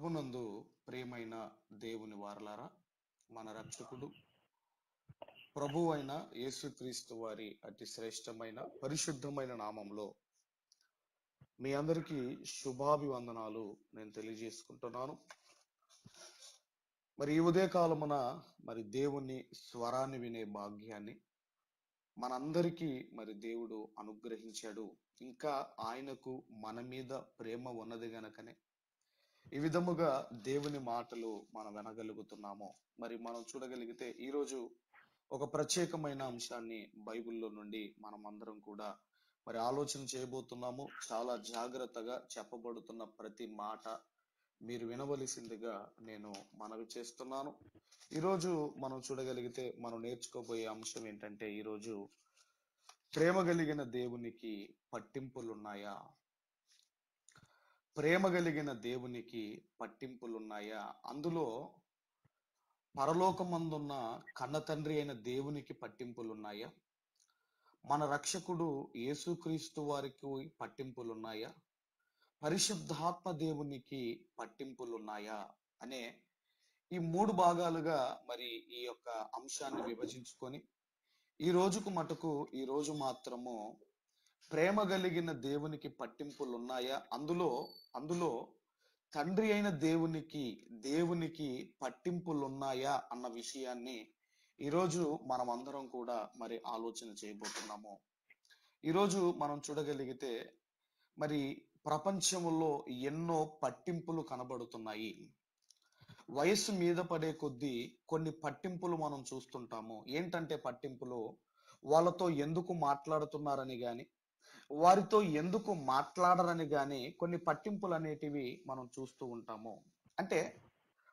ప్రభునందు ప్రియమైన దేవుని వారలారా, మన రక్షకుడు ప్రభు అయిన యేసుక్రీస్తు వారి అతి శ్రేష్టమైన పరిశుద్ధమైన నామంలో మీ అందరికీ శుభాభివందనాలు నేను తెలియజేసుకుంటున్నాను. మరి ఈ ఉదయకాలమున దేవుని స్వరాన్ని వినే భాగ్యాన్ని మనందరికీ దేవుడు అనుగ్రహించాడు. ఇంకా ఆయనకు మన మీద ప్రేమ ఉన్నది గనకనే ఈ విధముగా దేవుని మాటలు మనం వినగలుగుతున్నాము. మరి మనం చూడగలిగితే ఈరోజు ఒక ప్రత్యేకమైన అంశాన్ని బైబిల్లో నుండి మనం అందరం కూడా ఆలోచన చేయబోతున్నాము. చాలా జాగ్రత్తగా చెప్పబడుతున్న ప్రతి మాట మీరు వినవలసిందిగా నేను మనవి చేస్తున్నాను. ఈరోజు మనం చూడగలిగితే మనం నేర్చుకోబోయే అంశం ఏంటంటే, ఈరోజు ప్రేమ కలిగిన దేవునికి పట్టింపులున్నాయా? ప్రేమ కలిగిన దేవునికి పట్టింపులున్నాయా? అందులో పరలోకమందున్న కన్న తండ్రి అయిన దేవునికి పట్టింపులున్నాయా? మన రక్షకుడు యేసుక్రీస్తు వారికి పట్టింపులున్నాయా? పరిశుద్ధాత్మ దేవునికి పట్టింపులున్నాయా? అనే ఈ మూడు భాగాలుగా ఈ యొక్క అంశాన్ని విభజించుకొని ఈ రోజుకు మటుకు ఈ రోజు మాత్రము ప్రేమ కలిగిన దేవునికి పట్టింపులున్నాయా, అందులో తండ్రి అయిన దేవునికి పట్టింపులున్నాయా అన్న విషయాన్ని ఈరోజు మనం అందరం కూడా ఆలోచన చేయబోతున్నాము. ఈరోజు మనం చూడగలిగితే ప్రపంచంలో ఎన్నో పట్టింపులు కనబడుతున్నాయి. వయస్సు మీద పడే కొద్దీ కొన్ని పట్టింపులు మనం చూస్తుంటాము. ఏంటంటే పట్టింపులు, వాళ్ళతో ఎందుకు మాట్లాడుతున్నారని గాని, వారితో ఎందుకు మాట్లాడరని గాని కొన్ని పట్టింపులు అనేటివి మనం చూస్తూ ఉంటాము. అంటే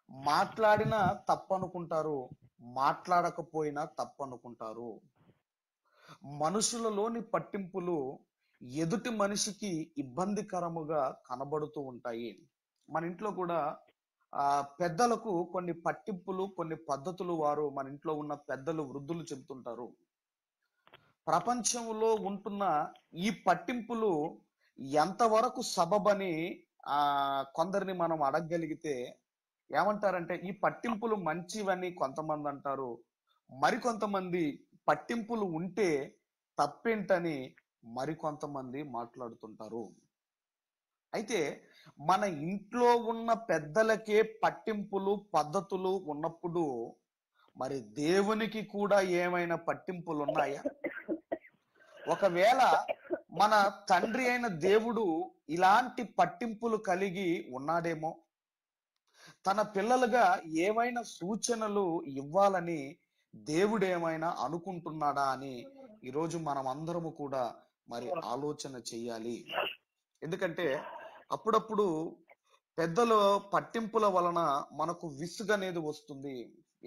మాట్లాడినా తప్పనుకుంటారు, మాట్లాడకపోయినా తప్పనుకుంటారు. మనుషులలోని పట్టింపులు ఎదుటి మనిషికి ఇబ్బందికరముగా కనబడుతూ ఉంటాయి. మన ఇంట్లో కూడా పెద్దలకు కొన్ని పట్టింపులు, కొన్ని పద్ధతులు వారు మన ఇంట్లో ఉన్న పెద్దలు, వృద్ధులు చెబుతుంటారు. ప్రపంచంలో ఉంటున్న ఈ పట్టింపులు ఎంతవరకు సబబని కొందరిని మనం అడగగలిగితే ఏమంటారంటే, ఈ పట్టింపులు మంచివని కొంతమంది అంటారు. మరికొంతమంది పట్టింపులు ఉంటే తప్పేంటని మరికొంతమంది మాట్లాడుతుంటారు. అయితే మన ఇంట్లో ఉన్న పెద్దలకే పట్టింపులు, పద్ధతులు ఉన్నప్పుడు దేవునికి కూడా ఏమైనా పట్టింపులు ఉన్నాయా? ఒకవేళ మన తండ్రి అయిన దేవుడు ఇలాంటి పట్టింపులు కలిగి ఉన్నాడేమో, తన పిల్లలుగా ఏమైనా సూచనలు ఇవ్వాలని దేవుడు ఏమైనా అనుకుంటున్నాడా అని ఈరోజు మనం అందరము కూడా ఆలోచన చెయ్యాలి. ఎందుకంటే అప్పుడప్పుడు పెద్దల పట్టింపుల వలన మనకు విసుగు అనేది వస్తుంది.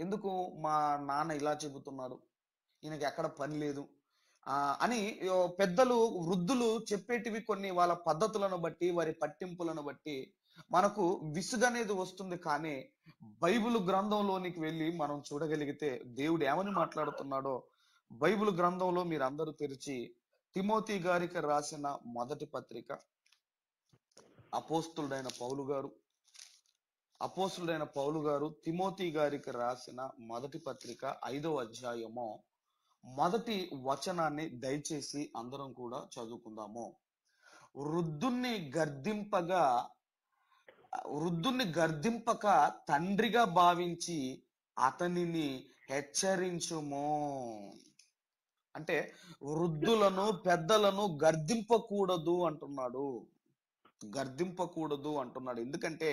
ఎందుకు మా నాన్న ఇలా చెబుతున్నాడు, ఈయనకి ఎక్కడ పని లేదు అని పెద్దలు, వృద్ధులు చెప్పేటివి కొన్ని వాళ్ళ పద్ధతులను బట్టి, వారి పట్టింపులను బట్టి మనకు విసుగు అనేది వస్తుంది. కానీ బైబిల్ గ్రంథంలోనికి వెళ్ళి మనం చూడగలిగితే దేవుడు ఏమని మాట్లాడుతున్నాడో బైబిల్ గ్రంథంలో మీరు అందరూ తెరిచి తిమోతి గారికి రాసిన మొదటి పత్రిక, అపోస్తులుడైన పౌలు గారు తిమోతి గారికి రాసిన మొదటి పత్రిక 5వ అధ్యాయము మొదటి వచనాన్ని దయచేసి అందరం కూడా చదువుకుందాము. వృద్ధుణ్ణి గర్దింపక తండ్రిగా భావించి అతనిని హెచ్చరించుము. అంటే వృద్ధులను, పెద్దలను గర్దింపకూడదు అంటున్నాడు. ఎందుకంటే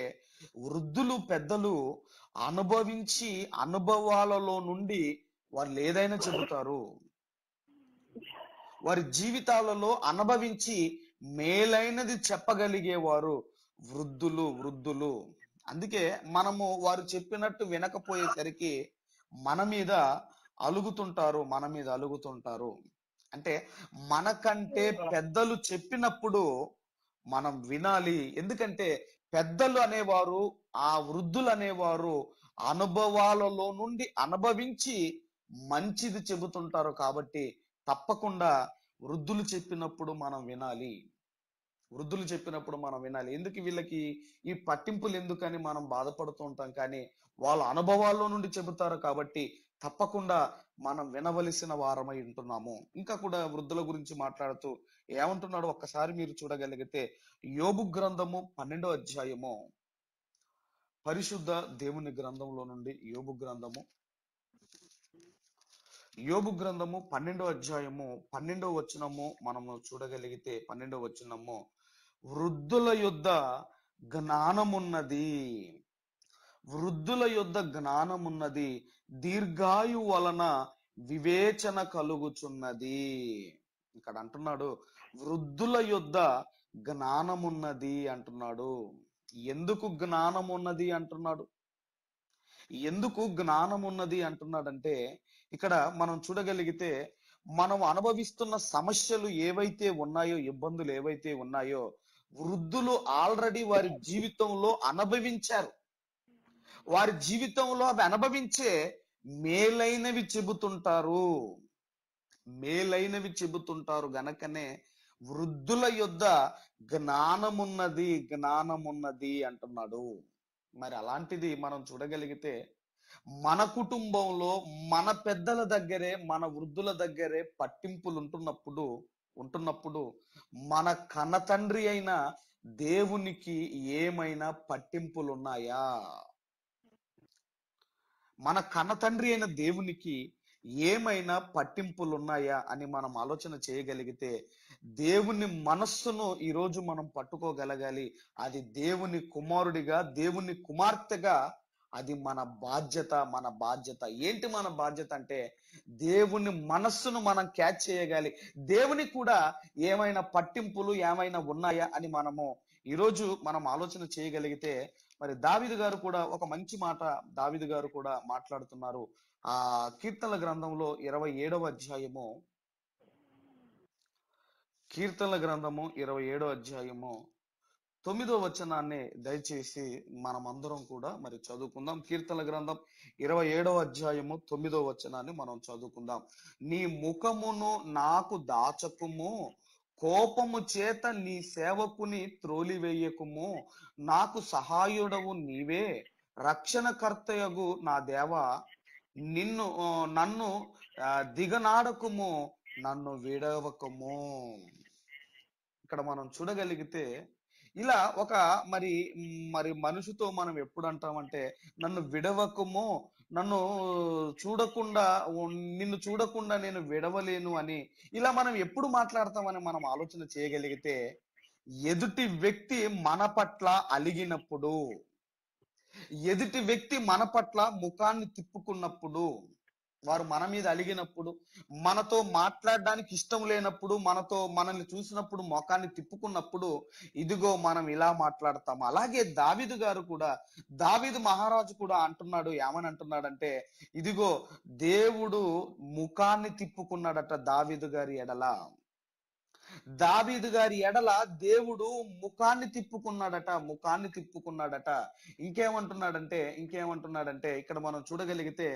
వృద్ధులు, పెద్దలు అనుభవించి అనుభవాలలో నుండి వారు ఏదైనా చెబుతారు. వారి జీవితాలలో అనుభవించి మేలైనది చెప్పగలిగేవారు వృద్ధులు. అందుకే మనము వారు చెప్పినట్టు వినకపోయేసరికి మన మీద అలుగుతుంటారు. అంటే మనకంటే పెద్దలు చెప్పినప్పుడు మనం వినాలి. ఎందుకంటే పెద్దలు అనేవారు, ఆ వృద్ధులు అనేవారు అనుభవాలలో నుండి అనుభవించి మంచిది చెబుతుంటారు. కాబట్టి తప్పకుండా వృద్ధులు చెప్పినప్పుడు మనం వినాలి. వృద్ధులు చెప్పినప్పుడు మనం వినాలి. ఎందుకు వీళ్ళకి ఈ పట్టింపులు ఎందుకని మనం బాధపడుతూ ఉంటాం. కానీ వాళ్ళ అనుభవాల్లో నుండి చెబుతారు కాబట్టి తప్పకుండా మనం వినవలసిన వారమై ఉంటున్నాము. ఇంకా కూడా వృద్ధుల గురించి మాట్లాడుతూ ఏమంటున్నాడో ఒక్కసారి మీరు చూడగలిగితే యోబు గ్రంథము 12వ అధ్యాయము, పరిశుద్ధ దేవుని గ్రంథంలో నుండి యోబు గ్రంథము 12వ అధ్యాయము 12వ వచనము మనము చూడగలిగితే 12వ వచనము, వృద్ధుల యొద్ద జ్ఞానమున్నది, వృద్ధుల యొద్ద జ్ఞానమున్నది, దీర్ఘాయు వలన వివేచన కలుగుచున్నది. ఇక్కడ అంటున్నాడు వృద్ధుల యొద్ద జ్ఞానమున్నది అంటున్నాడు. ఎందుకు జ్ఞానం ఉన్నది అంటున్నాడు? ఎందుకు జ్ఞానం ఉన్నది అంటున్నాడంటే ఇక్కడ మనం చూడగలిగితే మనం అనుభవిస్తున్న సమస్యలు ఏవైతే ఉన్నాయో, ఇబ్బందులు ఏవైతే ఉన్నాయో వృద్ధులు ఆల్రెడీ వారి జీవితంలో అనుభవించారు. వారి జీవితంలో అవి అనుభవించే మేలైనవి చెబుతుంటారు. మేలైనవి చెబుతుంటారు గనకనే వృద్ధుల యొద్ద జ్ఞానమున్నది అంటున్నాడు. మరి అలాంటిది మనం చూడగలిగితే మన కుటుంబంలో మన పెద్దల దగ్గరే, మన వృద్ధుల దగ్గరే పట్టింపులు ఉంటున్నప్పుడు మన కన్నతండ్రి అయిన దేవునికి ఏమైనా పట్టింపులు ఉన్నాయా? మన కన్నతండ్రి అయిన దేవునికి ఏమైనా పట్టింపులు ఉన్నాయా అని మనం ఆలోచన చేయగలిగితే దేవుని మనస్సును ఈరోజు మనం పట్టుకోగలగాలి. అది దేవుని కుమారుడిగా, దేవుని కుమార్తెగా అది మన బాధ్యత. ఏంటి మన బాధ్యత అంటే దేవుని మనస్సును మనం క్యాచ్ చేయగాలి. దేవునికి కూడా ఏమైనా పట్టింపులు ఏమైనా ఉన్నాయా అని మనము ఈరోజు మనం ఆలోచన చేయగలిగితే, మరి దావీదు గారు కూడా ఒక మంచి మాట దావీదు గారు కూడా మాట్లాడుతున్నారు. ఆ కీర్తనల గ్రంథంలో 27వ అధ్యాయము, కీర్తనల గ్రంథము 27వ అధ్యాయము 9వ వచనాన్ని దయచేసి మనం అందరం కూడా మరి చదువుకుందాం. కీర్తనల గ్రంథం 27వ అధ్యాయము 9వ వచనాన్ని మనం చదువుకుందాం. నీ ముఖమును నాకు దాచకుము, కోపము చేత నీ సేవకుని త్రోలివేయకుము, నాకు సహాయుడవు నీవే, రక్షణకర్తయగు నా దేవా, నన్ను దిగనాడకుము, నన్ను విడవకము. ఇక్కడ మనం చూడగలిగితే ఇలా ఒక మరి మరి మనిషితో మనం ఎప్పుడు అంటామంటే నన్ను విడవకము, నన్ను చూడకుండా నిన్ను చూడకుండా నేను విడవలేను అని ఇలా మనం ఎప్పుడు మాట్లాడతామని మనం ఆలోచన చేయగలిగితే ఎదుటి వ్యక్తి మన పట్ల అలిగినప్పుడు, ఎదుటి వ్యక్తి మన పట్ల ముఖాన్ని తిప్పుకున్నప్పుడు, వారు మన మీద అలిగినప్పుడు, మనతో మాట్లాడడానికి ఇష్టం లేనప్పుడు, మనల్ని చూసినప్పుడు ముఖాన్ని తిప్పుకున్నప్పుడు ఇదిగో మనం ఇలా మాట్లాడతాము. అలాగే దావీదు మహారాజు కూడా అంటున్నాడు. ఏమని అంటున్నాడంటే ఇదిగో దేవుడు ముఖాన్ని తిప్పుకున్నాడట దావీదు గారి ఎడల దేవుడు ముఖాన్ని తిప్పుకున్నాడట. ఇంకేమంటున్నాడంటే ఇక్కడ మనం చూడగలిగితే,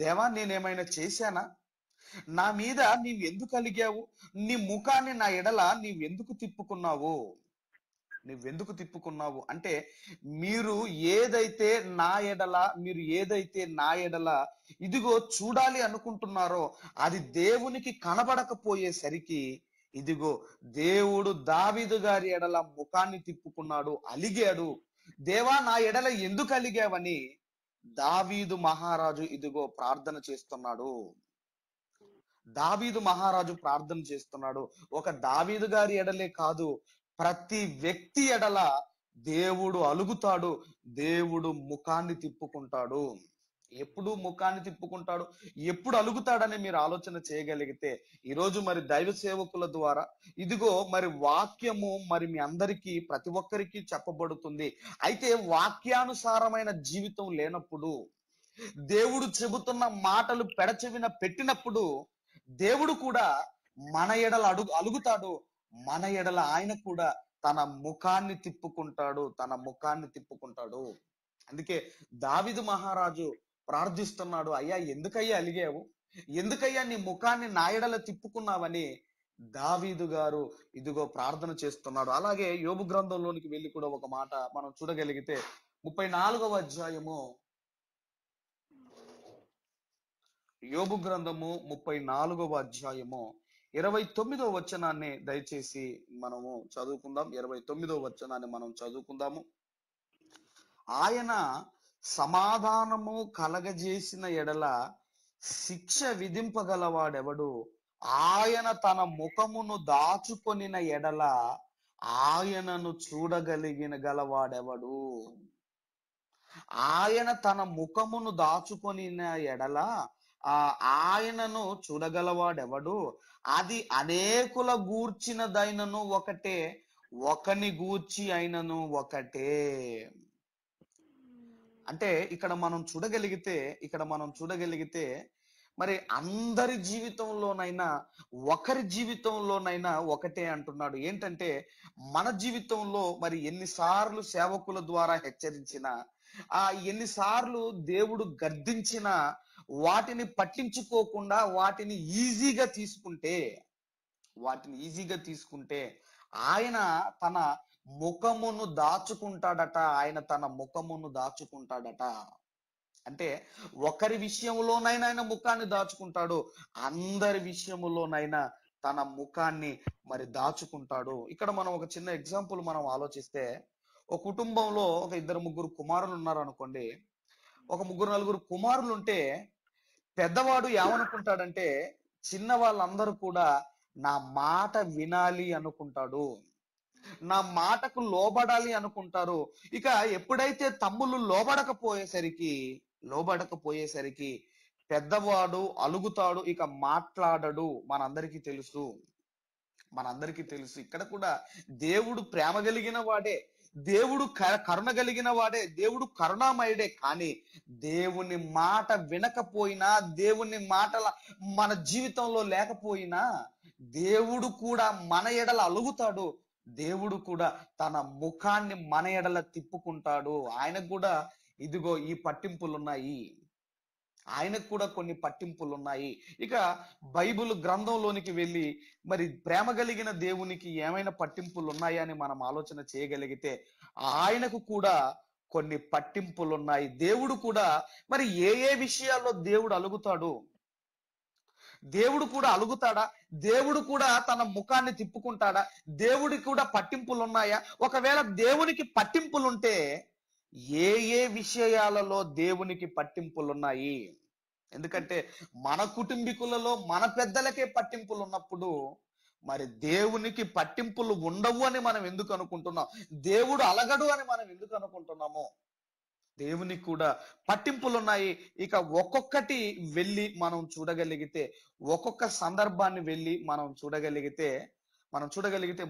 దేవా నేనేమైనా చేశానా? నా మీద నీవు ఎందుకు అలిగావు? నీ ముఖాన్ని నా ఎడల నీవెందుకు తిప్పుకున్నావు అంటే మీరు ఏదైతే నా ఎడల ఇదిగో చూడాలి అనుకుంటున్నారో అది దేవునికి కనబడకపోయేసరికి ఇదిగో దేవుడు దావీదు గారి ఎడల ముఖాన్ని తిప్పుకున్నాడు, అలిగాడు. దేవా నా ఎడల ఎందుకు అలిగావని దావీదు మహారాజు ఇదిగో ప్రార్థన చేస్తున్నాడు. ఒక దావీదు గారి ఎడలే కాదు, ప్రతి వ్యక్తి ఎడల దేవుడు అలుగుతాడు, దేవుడు ముఖాన్ని తిప్పుకుంటాడు. ఎప్పుడు ముఖాన్ని తిప్పుకుంటాడు, ఎప్పుడు అలుగుతాడని మీరు ఆలోచన చేయగలిగితే ఈరోజు మరి దైవ సేవకుల ద్వారా ఇదిగో మరి వాక్యము మరి మీ అందరికీ ప్రతి ఒక్కరికి చెప్పబడుతుంది. అయితే వాక్యానుసారమైన జీవితం లేనప్పుడు, దేవుడు చెబుతున్న మాటలు పెడచెవిన పెట్టినప్పుడు దేవుడు కూడా మన ఎడల అలుగుతాడు. మన ఎడల ఆయన కూడా తన ముఖాన్ని తిప్పుకుంటాడు. అందుకే దావీదు మహారాజు ప్రార్థిస్తున్నాడు, అయ్యా ఎందుకయ్యా అలిగావు? ఎందుకయ్యా నీ ముఖాన్ని నా ఎడల తిప్పుకున్నావని దావీదు గారు ఇదిగో ప్రార్థన చేస్తున్నాడు. అలాగే యోబు గ్రంథంలోనికి వెళ్ళి కూడా ఒక మాట మనం చూడగలిగితే 34వ అధ్యాయము, యోబు గ్రంథము 34వ అధ్యాయము 29వ వచనాన్ని దయచేసి మనము చదువుకుందాం. 29వ వచనాన్ని మనం చదువుకుందాము. ఆయన సమాధానము కలగజేసిన ఎడల శిక్ష విధింపగలవాడెవడు? ఆయన తన ముఖమును దాచుకొనిన ఎడల ఆయనను చూడగలిగిన గలవాడెవడు? ఆయన తన ముఖమును దాచుకొనిన ఎడల ఆయనను చూడగలవాడెవడు? అది అనేకుల గూర్చినదైనను ఒకటే, ఒకని గూర్చి అయినను ఒకటే. అంటే ఇక్కడ మనం చూడగలిగితే మరి అందరి జీవితంలోనైనా ఒకరి జీవితంలోనైనా ఒకటే అంటున్నాడు. ఏంటంటే మన జీవితంలో మరి ఎన్నిసార్లు సేవకుల ద్వారా హెచ్చరించినా, ఎన్నిసార్లు దేవుడు గద్దించినా వాటిని పట్టించుకోకుండా వాటిని ఈజీగా తీసుకుంటే ఆయన తన ముఖమును దాచుకుంటాడట. అంటే ఒకరి విషయంలోనైనా ఆయన ముఖాన్ని దాచుకుంటాడు, అందరి విషయంలోనైనా తన ముఖాన్ని మరి దాచుకుంటాడు. ఇక్కడ మనం ఒక చిన్న ఎగ్జాంపుల్ మనం ఆలోచిస్తే, ఒక కుటుంబంలో ఒక 2-3 కుమారులు ఉన్నారు అనుకోండి. ఒక 3-4 కుమారులు ఉంటే పెద్దవాడు ఏమనుకుంటాడంటే చిన్న వాళ్ళందరూ కూడా నా మాట వినాలి అనుకుంటాడు, నా మాటకు లోబడాలి అనుకుంటారు. ఇక ఎప్పుడైతే తమ్ముళ్ళు లోబడకపోయేసరికి పెద్దవాడు అలుగుతాడు, ఇక మాట్లాడడు. మనందరికీ తెలుసు. ఇక్కడ కూడా దేవుడు ప్రేమ కలిగిన వాడే, దేవుడు కరుణ కలిగిన వాడే, దేవుడు కరుణామయుడే. కానీ దేవుని మాట వినకపోయినా, దేవుని మాటల మన జీవితంలో లేకపోయినా దేవుడు కూడా మన ఎడల అలుగుతాడు, దేవుడు కూడా తన ముఖాన్ని మన ఎడల తిప్పుకుంటాడు. ఆయనకు కూడా ఇదిగో ఈ పట్టింపులున్నాయి, ఆయనకు కూడా కొన్ని పట్టింపులున్నాయి. ఇక బైబిల్ గ్రంథంలోనికి వెళ్ళి మరి ప్రేమ కలిగిన దేవునికి ఏమైనా పట్టింపులు ఉన్నాయని మనం ఆలోచన చేయగలిగితే ఆయనకు కూడా కొన్ని పట్టింపులున్నాయి. దేవుడు కూడా మరి ఏ విషయాల్లో దేవుడు అలుగుతాడు? దేవుడు కూడా అలుగుతాడా? దేవుడు కూడా తన ముఖాన్ని తిప్పుకుంటాడా? దేవుడికి కూడా పట్టింపులు ఉన్నాయా? ఒకవేళ దేవునికి పట్టింపులుంటే ఏ విషయాలలో దేవునికి పట్టింపులున్నాయి? ఎందుకంటే మన కుటుంబీకులలో మన పెద్దలకే పట్టింపులు ఉన్నప్పుడు మరి దేవునికి పట్టింపులు ఉండవు అని మనం ఎందుకు అనుకుంటున్నాం? దేవుడు అలగడు అని మనం ఎందుకు అనుకుంటున్నాము? దేవునికి కూడా పట్టింపులు ఉన్నాయి. ఇక ఒక్కొక్కటి వెళ్ళి మనం చూడగలిగితే, ఒక్కొక్క సందర్భాన్ని వెళ్ళి మనం చూడగలిగితే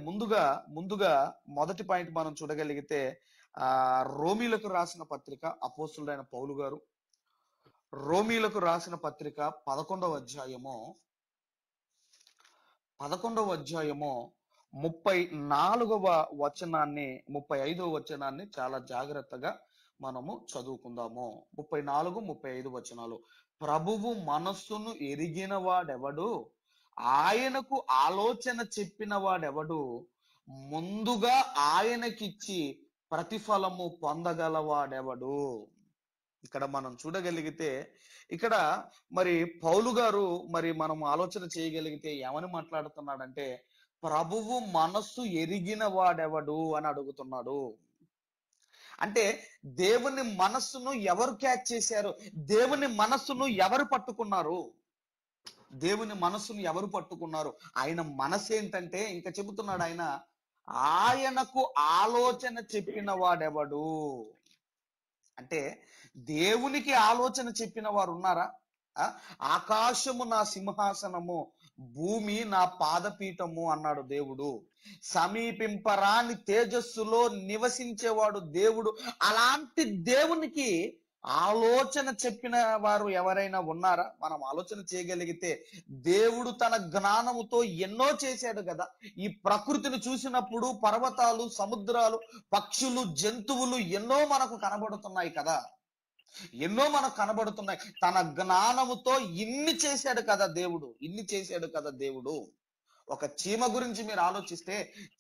ముందుగా మొదటి పాయింట్ మనం చూడగలిగితే రోమీలకు రాసిన పత్రిక, అపోస్తులుడైన పౌలు గారు రోమీలకు రాసిన పత్రిక 11వ అధ్యాయము 34వ వచనాన్ని 35వ వచనాన్ని చాలా జాగ్రత్తగా మనము చదువుకుందాము. 34, 35 వచనాలు. ప్రభువు మనస్సును ఎరిగిన వాడెవడు? ఆయనకు ఆలోచన చెప్పిన వాడెవడు? ముందుగా ఆయనకిచ్చి ప్రతిఫలము పొందగలవాడెవడు? ఇక్కడ మనం చూడగలిగితే ఇక్కడ మరి పౌలు గారు మరి మనం ఆలోచన చేయగలిగితే ఏమని మాట్లాడుతున్నాడంటే ప్రభువు మనస్సు ఎరిగిన వాడెవడు అని అడుగుతున్నాడు. అంటే దేవుని మనస్సును ఎవరు క్యాచ్ చేశారు? దేవుని మనస్సును ఎవరు పట్టుకున్నారు? ఆయన మనసు ఏంటంటే ఇంకా చెబుతున్నాడు, ఆయనకు ఆలోచన చెప్పిన వాడెవడు? అంటే దేవునికి ఆలోచన చెప్పిన వారు ఉన్నారా? ఆకాశము నా సింహాసనము, భూమి నా పాదపీఠము అన్నాడు దేవుడు. సమీపింపరాని తేజస్సులో నివసించేవాడు దేవుడు. అలాంటి దేవునికి ఆలోచన చెప్పిన వారు ఎవరైనా ఉన్నారా? మనం ఆలోచన చేయగలిగితే దేవుడు తన జ్ఞానముతో ఎన్నో చేశాడు కదా. ఈ ప్రకృతిని చూసినప్పుడు పర్వతాలు, సముద్రాలు, పక్షులు, జంతువులు ఎన్నో మనకు కనబడుతున్నాయి కదా. తన జ్ఞానముతో ఇన్ని చేశాడు కదా దేవుడు. ఒక చీమ గురించి మీరు ఆలోచిస్తే,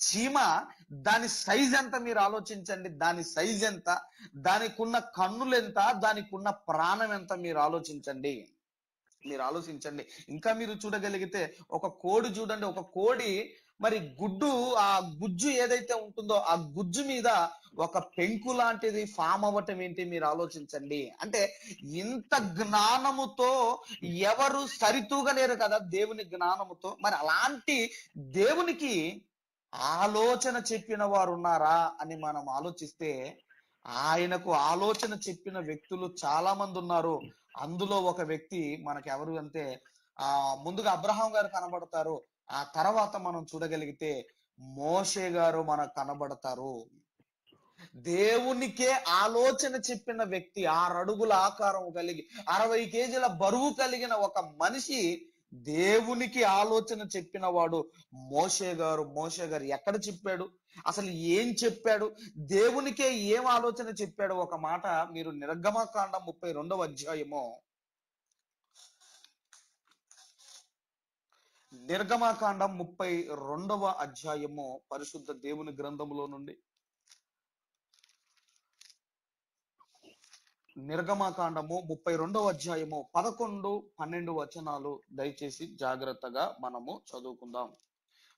చీమ దాని సైజ్ ఎంత మీరు ఆలోచించండి. దాని సైజ్ ఎంత, దానికి ఉన్న కన్నులు ఎంత, దానికి ఉన్న ప్రాణం ఎంత మీరు ఆలోచించండి. ఇంకా మీరు చూడగలిగితే ఒక కోడి చూడండి. ఒక కోడి మరి గుడ్డు, ఆ గుజ్జు ఏదైతే ఉంటుందో ఆ గుజ్జు మీద ఒక పెంకు లాంటిది ఫామ్ అవ్వటం ఏంటి మీరు ఆలోచించండి. అంటే ఇంత జ్ఞానముతో ఎవరు సరితూగలేరు కదా దేవుని జ్ఞానముతో. మరి అలాంటి దేవునికి ఆలోచన చెప్పిన వారు ఉన్నారా అని మనం ఆలోచిస్తే, ఆయనకు ఆలోచన చెప్పిన వ్యక్తులు చాలా మంది ఉన్నారు. అందులో ఒక వ్యక్తి మనకు ఎవరు అంటే, ముందుగా అబ్రహాం గారు కనబడతారు. ఆ తర్వాత మనం చూడగలిగితే మోషే గారు మనకు కనబడతారు. దేవునికే ఆలోచన చెప్పిన వ్యక్తి, 6 అడుగుల ఆకారం కలిగి 60 కేజీల బరువు కలిగిన ఒక మనిషి దేవునికి ఆలోచన చెప్పిన వాడు మోషే గారు. మోషే గారు ఎక్కడ చెప్పాడు, అసలు ఏం చెప్పాడు, దేవునికే ఏం ఆలోచన చెప్పాడు? ఒక మాట మీరు నిర్గమకాండం 32వ అధ్యాయము, నిర్గమకాండం 32వ అధ్యాయము పరిశుద్ధ దేవుని గ్రంథములో నుండి, నిర్గమకాండము 32వ అధ్యాయము 11, 12 వచనాలు దయచేసి జాగ్రత్తగా మనము చదువుకుందాం.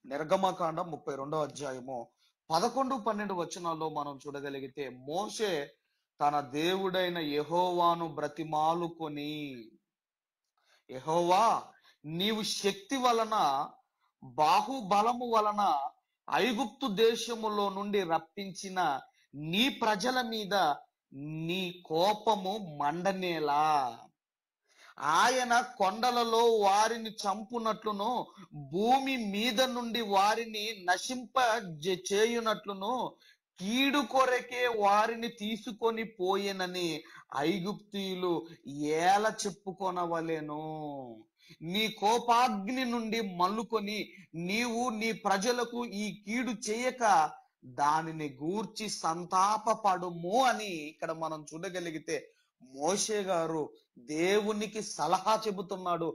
నిర్గమకాండం 32వ అధ్యాయము 11, 12 వచనాల్లో మనం చూడగలిగితే, మోషే తన దేవుడైన యెహోవాను బ్రతిమాలుకొని, యెహోవా, నీవు శక్తి వలన బాహుబలము వలన ఐగుప్తు దేశములో నుండి రప్పించిన నీ ప్రజల మీద నీ కోపము మండనేలా, ఆయన కొండలలో వారిని చంపునట్లును భూమి మీద నుండి వారిని నశింప చేయునట్లును కీడు కొరకే వారిని తీసుకొని పోయేనని ఐగుప్తీయులు ఏల చెప్పుకొనవలెను. నీ కోపాగ్ని నుండి మల్లుకొని నీవు నీ ప్రజలకు ఈ కీడు చేయక దానిని గూర్చి సంతాపపడుము అని ఇక్కడ మనం చూడగలిగితే, మోషే గారు దేవునికి సలహా చెబుతున్నాడు,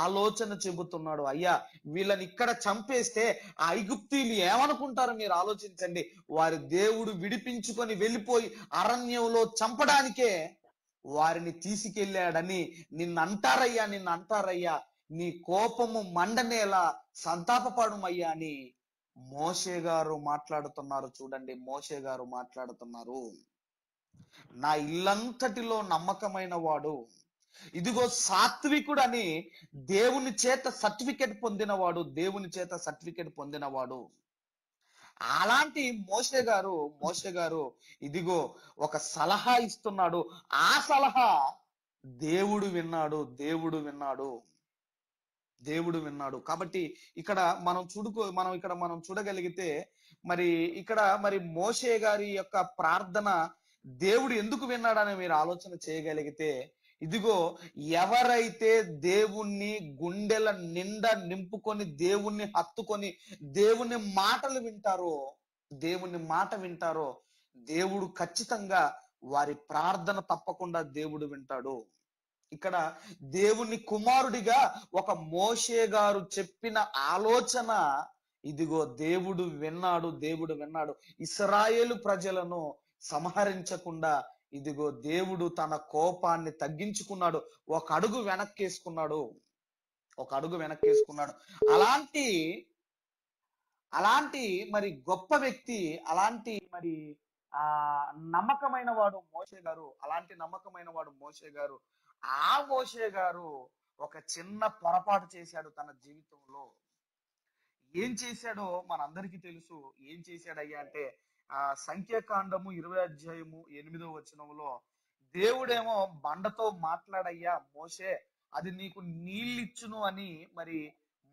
ఆలోచన చెబుతున్నాడు. అయ్యా, వీళ్ళని ఇక్కడ చంపేస్తే ఆ ఐగుప్తీయులు ఏమనుకుంటారో మీరు ఆలోచించండి. వారి దేవుడు విడిపించుకొని వెళ్ళిపోయి అరణ్యంలో చంపడానికే వారిని తీసుకెళ్ళాడని నిన్నంటారయ్యా, నీ కోపము మండనేలా సంతాపపడుమయ్యా అని మోషే గారు మాట్లాడుతున్నారు. చూడండి, మోషే గారు మాట్లాడుతున్నారు. నా ఇల్లంతటిలో నమ్మకమైన వాడు, ఇదిగో సాత్వికుడు అని దేవుని చేత సర్టిఫికెట్ పొందినవాడు. అలాంటి మోషే గారు ఇదిగో ఒక సలహా ఇస్తున్నాడు. ఆ సలహా దేవుడు విన్నాడు. కాబట్టి ఇక్కడ మనం చూడగలిగితే, మరి మోషే గారి యొక్క ప్రార్థన దేవుడు ఎందుకు విన్నాడని మీరు ఆలోచన చేయగలిగితే, ఇదిగో ఎవరైతే దేవుణ్ణి గుండెల నిండా నింపుకొని దేవుణ్ణి హత్తుకొని దేవుని మాట వింటారో దేవుడు ఖచ్చితంగా వారి ప్రార్థన తప్పకుండా దేవుడు వింటాడు. ఇక్కడ దేవుని కుమారుడిగా ఒక మోషే గారు చెప్పిన ఆలోచన, ఇదిగో దేవుడు విన్నాడు. ఇశ్రాయేలు ప్రజలను సంహరించకుండా ఇదిగో దేవుడు తన కోపాన్ని తగ్గించుకున్నాడు, ఒక అడుగు వెనక్కేసుకున్నాడు. అలాంటి మరి గొప్ప వ్యక్తి, అలాంటి మరి నమ్మకమైన వాడు మోషే గారు. ఆ మోషే గారు ఒక చిన్న పొరపాటు చేశాడు తన జీవితంలో. ఏం చేశాడో మనందరికీ తెలుసు. ఏం చేశాడయ్యా అంటే, సంఖ్యాకాండము 20వ అధ్యాయము 8వ వచనంలో దేవుడేమో బండతో మాట్లాడయ్యా మోషే, అది నీకు నీళ్ళిచ్చును అని మరి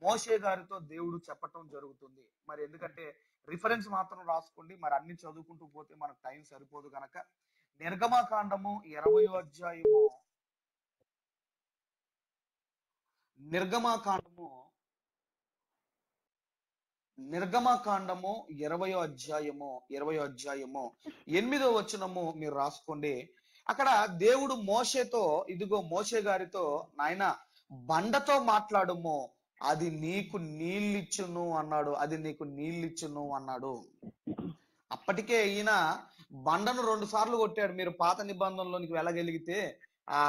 మోషే గారితో దేవుడు చెప్పటం జరుగుతుంది. మరి ఎందుకంటే రిఫరెన్స్ మాత్రం రాసుకోండి, మరి అన్ని చదువుకుంటూ పోతే మనకు టైం సరిపోదు కనుక. నిర్గమకాండము 20వ అధ్యాయము, నిర్గమకాండము 20వ అధ్యాయము 8వ వచనము మీరు రాసుకోండి. అక్కడ దేవుడు మోషే గారితో, నాయన బండతో మాట్లాడుము, అది నీకు నీళ్ళిచ్చును అన్నాడు. అది నీకు నీళ్ళిచ్చును అన్నాడు. అప్పటికే ఈయన బండను 2 సార్లు కొట్టాడు. మీరు పాత నిబంధనలోనికి వెళ్ళగలిగితే ఆ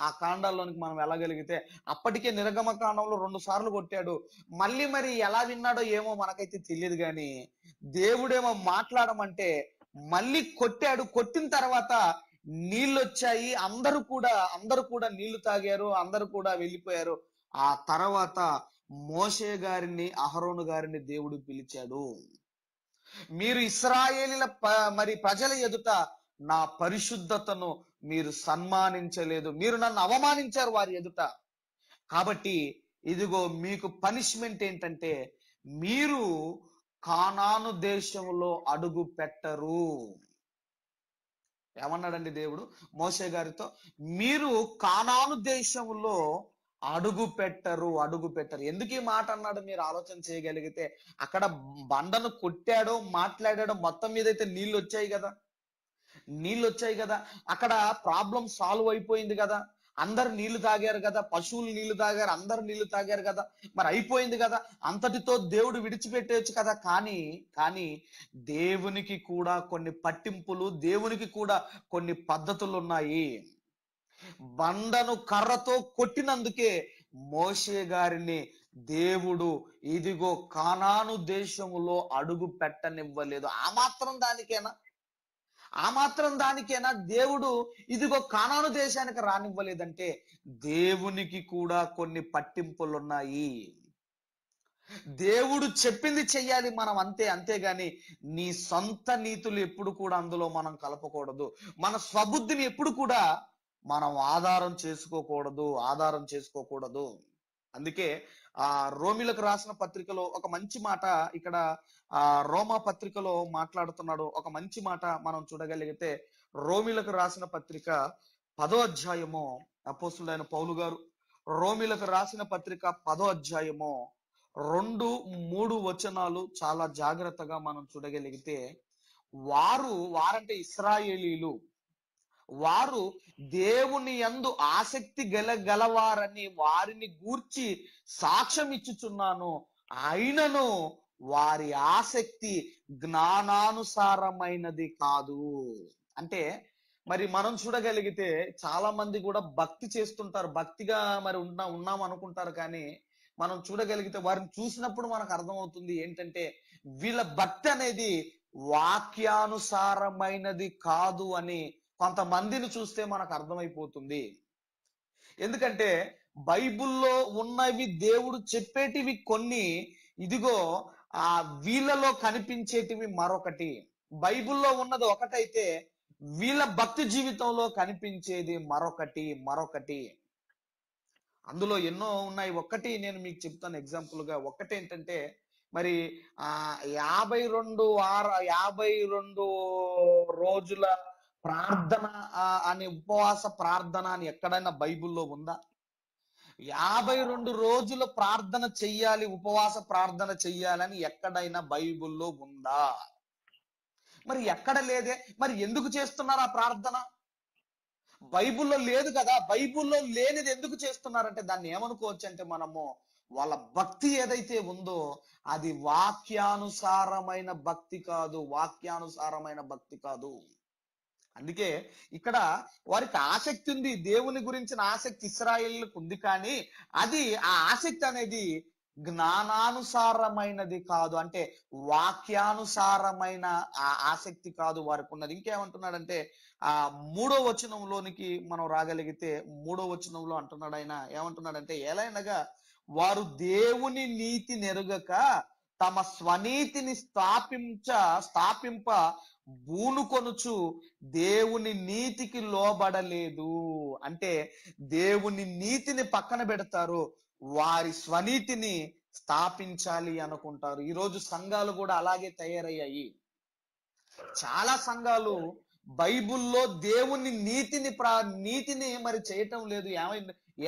ఆ కాండాల్లోనికి మనం వెళ్ళగలిగితే అప్పటికే నిర్గమ కాండంలో 2 సార్లు కొట్టాడు. మళ్ళీ మరి ఎలా విన్నాడో ఏమో మనకైతే తెలియదు, కానీ దేవుడేమో మాట్లాడమంటే మళ్ళీ కొట్టాడు. కొట్టిన తర్వాత నీళ్ళు వచ్చాయి. అందరూ కూడా నీళ్లు తాగారు. అందరూ కూడా వెళ్ళిపోయారు. ఆ తర్వాత మోషే గారిని, అహరోను గారిని దేవుడు పిలిచాడు. మీరు ఇశ్రాయేలీల మరి ప్రజల ఎదుట నా పరిశుద్ధతను మీరు సన్మానించలేదు, మీరు నన్ను అవమానించారు వారి ఎదుట. కాబట్టి ఇదిగో మీకు పనిష్మెంట్ ఏంటంటే మీరు కానాను దేశంలో అడుగు పెట్టరు. ఏమన్నాడండి దేవుడు మోషే గారితో? మీరు కానాను దేశంలో అడుగు పెట్టరు. ఎందుకు ఈ మాట అన్నాడు మీరు ఆలోచన చేయగలిగితే, అక్కడ బండను కొట్టాడో మాట్లాడాడో మొత్తం మీద అయితే నీళ్ళు వచ్చాయి కదా. అక్కడ ప్రాబ్లం సాల్వ్ అయిపోయింది కదా. అందరు నీళ్లు తాగారు కదా, పశువులు నీళ్లు తాగారు, అందరు నీళ్లు తాగారు కదా, మరి అయిపోయింది కదా, అంతటితో దేవుడు విడిచిపెట్టేయచ్చు కదా. కానీ దేవునికి కూడా కొన్ని పట్టింపులు, దేవునికి కూడా కొన్ని పద్ధతులు ఉన్నాయి. బండను కర్రతో కొట్టినందుకే మోషే గారిని దేవుడు ఇదిగో కానాను దేశములో అడుగు పెట్టనివ్వలేదు. ఆ మాత్రం దానికేనా దేవుడు ఇదిగో కానాను దేశానికి రానివ్వలేదంటే దేవునికి కూడా కొన్ని పట్టింపులున్నాయి. దేవుడు చెప్పింది చెయ్యాలి మనం, అంతేగాని నీ సొంత నీతులు ఎప్పుడు కూడా అందులో మనం కలపకూడదు. మన స్వబుద్ధిని ఎప్పుడు కూడా మనం ఆధారం చేసుకోకూడదు. అందుకే ఆ రోమిలకు రాసిన పత్రికలో ఒక మంచి మాట, ఇక్కడ ఆ రోమా పత్రికలో మాట్లాడుతున్నాడు. ఒక మంచి మాట మనం చూడగలిగితే రోమిలకు రాసిన పత్రిక 10వ అధ్యాయము, అపోస్తులైన పౌలు గారు రోమిలకు రాసిన పత్రిక 10వ అధ్యాయము 2-3 వచనాలు చాలా జాగ్రత్తగా మనం చూడగలిగితే, వారంటే ఇశ్రాయేలీలు, వారు దేవుని యందు ఆసక్తి గలవారని వారిని గూర్చి సాక్ష్యం ఇచ్చుచున్నాను, అయినను వారి ఆసక్తి జ్ఞానానుసారమైనది కాదు. అంటే మరి మనం చూడగలిగితే చాలా మంది కూడా భక్తి చేస్తుంటారు, భక్తిగా మరి ఉన్నాం అనుకుంటారు. కానీ మనం చూడగలిగితే వారిని చూసినప్పుడు మనకు అర్థమవుతుంది ఏంటంటే వీళ్ళ భక్తి అనేది వాక్యానుసారమైనది కాదు అని కొంతమందిని చూస్తే మనకు అర్థమైపోతుంది. ఎందుకంటే బైబిల్లో ఉన్నవి దేవుడు చెప్పేటివి కొన్ని, ఇదిగో వీళ్ళలో కనిపించేటివి మరొకటి. బైబిల్లో ఉన్నది ఒకటైతే వీళ్ళ భక్తి జీవితంలో కనిపించేది మరొకటి. అందులో ఎన్నో ఉన్నాయి. ఒక్కటి నేను మీకు చెప్తాను ఎగ్జాంపుల్ గా. ఒక్కటి ఏంటంటే మరి 52 రోజుల ప్రార్థన అనే ఉపవాస ప్రార్థన అని ఎక్కడైనా బైబిల్లో ఉందా? 52 రోజుల ప్రార్థన చెయ్యాలి, ఉపవాస ప్రార్థన చెయ్యాలని ఎక్కడైనా బైబిల్లో ఉందా? మరి ఎక్కడ లేదే. మరి ఎందుకు చేస్తున్నారు ఆ ప్రార్థన? బైబిల్లో లేదు కదా. బైబిల్లో లేనిది ఎందుకు చేస్తున్నారంటే దాన్ని ఏమనుకోవచ్చు అంటే మనము వాళ్ళ భక్తి ఏదైతే ఉందో అది వాక్యానుసారమైన భక్తి కాదు. అందుకే ఇక్కడ వారికి ఆసక్తి ఉంది, దేవుని గురించిన ఆసక్తి ఇశ్రాయేలుకు ఉంది. కానీ అది ఆ ఆసక్తి అనేది జ్ఞానానుసారమైనది కాదు, అంటే వాక్యానుసారమైన ఆ ఆసక్తి కాదు వారికి ఉన్నది. ఇంకేమంటున్నాడంటే 3వ వచనంలోనికి మనం రాగలిగితే 3వ వచనంలో అంటున్నాడు ఆయన, ఏమంటున్నాడంటే ఎలాగనగా వారు దేవుని నీతి నెరుగక తమ స్వనీతిని స్థాపింప బూనుకొనుచు దేవుని నీతికి లోబడలేదు. అంటే దేవుని నీతిని పక్కన పెడతారు, వారి స్వనీతిని స్థాపించాలి అనుకుంటారు. ఈరోజు సంఘాలు కూడా అలాగే తయారయ్యాయి. చాలా సంఘాలు బైబిల్లో దేవుని నీతిని మరి చేయటం లేదు.